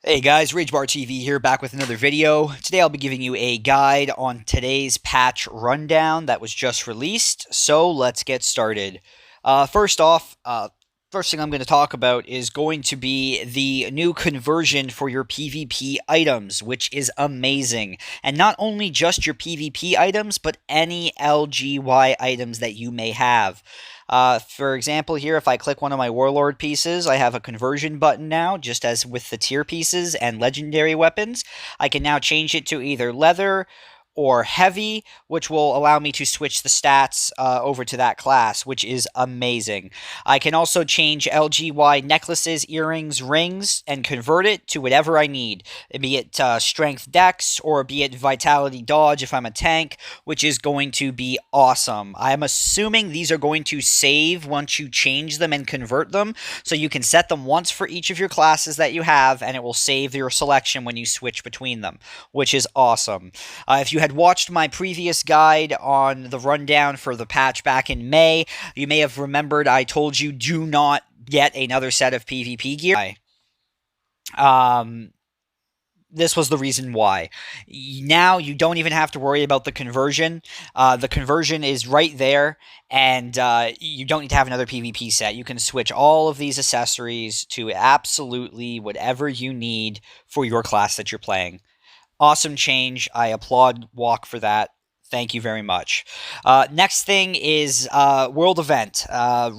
Hey guys, RageBarTV here, back with another video. Today I'll be giving you a guide on today's patch rundown that was just released, so let's get started. First off, first thing I'm going to talk about is going to be the new conversion for your PvP items, which is amazing. And not only just your PvP items, but any LGY items that you may have. For example, here, if I click one of my Warlord pieces, I have a conversion button now, just as with the tier pieces and legendary weapons. I can now change it to either leather or heavy, which will allow me to switch the stats over to that class, which is amazing. I can also change LGY necklaces, earrings, rings, and convert it to whatever I need, be it strength dex or be it vitality dodge if I'm a tank, which is going to be awesome. I'm assuming these are going to save once you change them and convert them, so you can set them once for each of your classes that you have, and it will save your selection when you switch between them, which is awesome. If you had watched my previous guide on the rundown for the patch back in May, you may have remembered I told you do not get another set of PvP gear. This was the reason why. Now you don't even have to worry about the conversion. The conversion is right there, and you don't need to have another PvP set. You can switch all of these accessories to absolutely whatever you need for your class that you're playing. Awesome change. I applaud WoK for that. Thank you very much. Next thing is world event.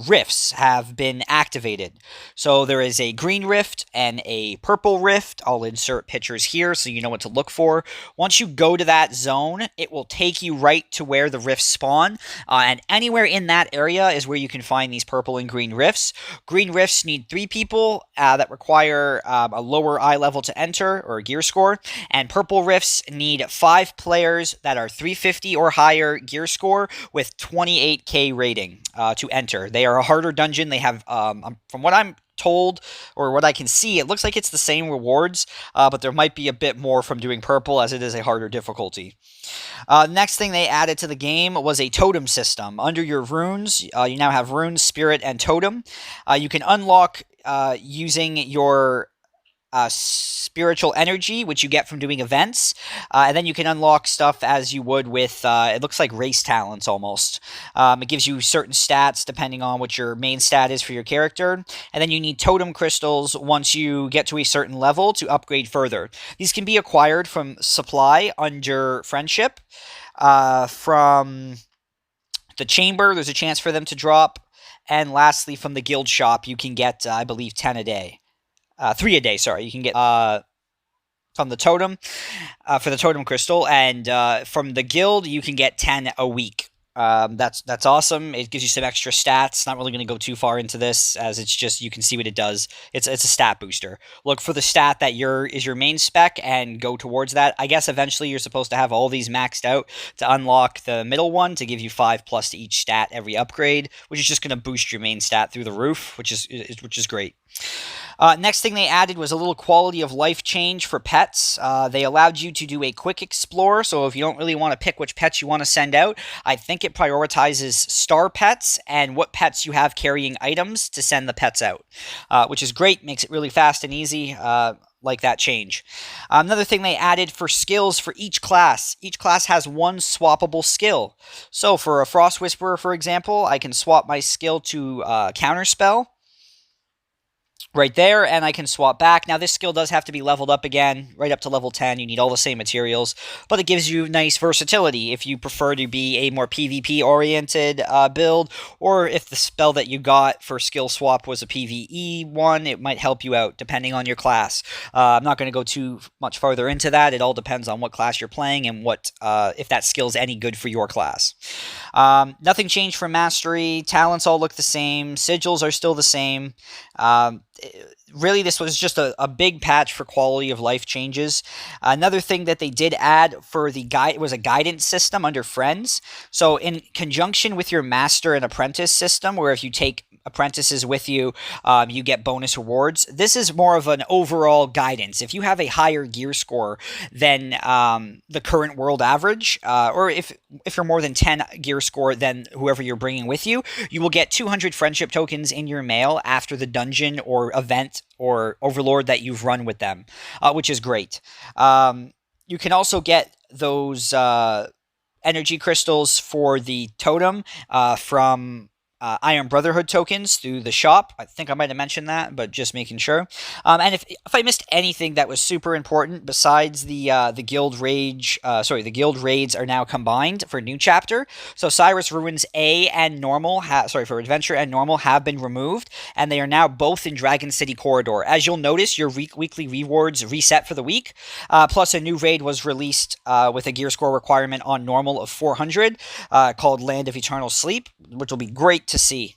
Rifts have been activated. So there is a green rift and a purple rift. I'll insert pictures here so you know what to look for. Once you go to that zone, it will take you right to where the rifts spawn. And anywhere in that area is where you can find these purple and green rifts. Green rifts need 3 people that require a lower eye level to enter or a gear score. And purple rifts need 5 players that are 350 or higher gear score with 28k rating to enter. They are a harder dungeon. They have, from what I'm told or what I can see, it looks like it's the same rewards, but there might be a bit more from doing purple as it is a harder difficulty. Next thing they added to the game was a totem system. Under your runes, you now have runes, spirit, and totem. You can unlock using your spiritual energy, which you get from doing events, and then you can unlock stuff as you would with, it looks like race talents almost. It gives you certain stats depending on what your main stat is for your character, and then you need totem crystals once you get to a certain level to upgrade further. These can be acquired from supply under friendship. From the chamber, there's a chance for them to drop, and lastly, from the guild shop, you can get, I believe, 10 a day. 3 a day, sorry. You can get from the totem, for the totem crystal, and from the guild, you can get 10 a week. That's awesome. It gives you some extra stats. Not really going to go too far into this, as it's just, you can see what it does. It's a stat booster. Look for the stat that is your main spec and go towards that. I guess eventually you're supposed to have all these maxed out to unlock the middle one to give you 5+ to each stat every upgrade, which is just going to boost your main stat through the roof, which is great. Next thing they added was a little quality of life change for pets. They allowed you to do a quick explore, so if you don't really want to pick which pets you want to send out, I think it prioritizes star pets and what pets you have carrying items to send the pets out, which is great, makes it really fast and easy. Like that change. Another thing they added for skills for each class has one swappable skill. So for a Frost Whisperer, for example, I can swap my skill to Counterspell right there, and I can swap back. Now, this skill does have to be leveled up again, right up to level 10. You need all the same materials, but it gives you nice versatility if you prefer to be a more PvP-oriented build, or if the spell that you got for skill swap was a PvE one, it might help you out, depending on your class. I'm not going to go too much farther into that. It all depends on what class you're playing and what if that skill's any good for your class. Nothing changed for Mastery. Talents all look the same. Sigils are still the same. Really, this was just a big patch for quality of life changes. Another thing that they did add for the guide was a guidance system under friends. So in conjunction with your master and apprentice system, where if you take apprentices with you, you get bonus rewards. This is more of an overall guidance. If you have a higher gear score than the current world average, or if you're more than 10 gear score than whoever you're bringing with you, you will get 200 friendship tokens in your mail after the dungeon or event or overlord that you've run with them, which is great. You can also get those energy crystals for the totem from Iron Brotherhood tokens through the shop. I think I might have mentioned that, but just making sure. And if I missed anything that was super important besides the guild the guild raids are now combined for new chapter. So Cyrus Ruins A and normal, for adventure and normal have been removed, and they are now both in Dragon City Corridor. As you'll notice, your weekly rewards reset for the week. Plus, a new raid was released with a gear score requirement on normal of 400, called Land of Eternal Sleep, which will be great to see,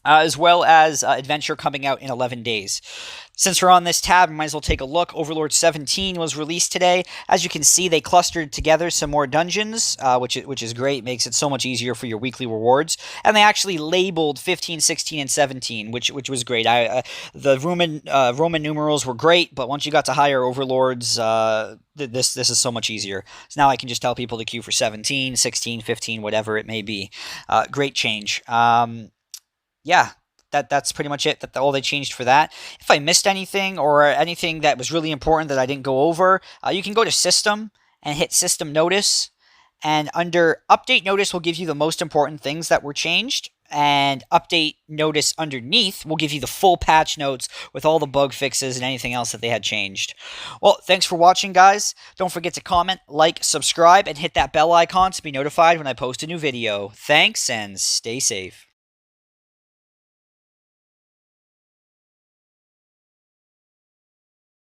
as well as Adventure coming out in 11 days. Since we're on this tab, we might as well take a look. Overlord 17 was released today. As you can see, they clustered together some more dungeons, which is great. Makes it so much easier for your weekly rewards. And they actually labeled 15, 16, and 17, which was great. The Roman numerals were great, but once you got to higher overlords, this is so much easier. So now I can just tell people to queue for 17, 16, 15, whatever it may be. Great change. Yeah, that's pretty much it. That's all they changed for that. If I missed anything or anything that was really important that I didn't go over, you can go to System and hit System Notice. And under Update Notice will give you the most important things that were changed. And Update Notice underneath will give you the full patch notes with all the bug fixes and anything else that they had changed. Well, thanks for watching, guys. Don't forget to comment, like, subscribe, and hit that bell icon to be notified when I post a new video. Thanks, and stay safe.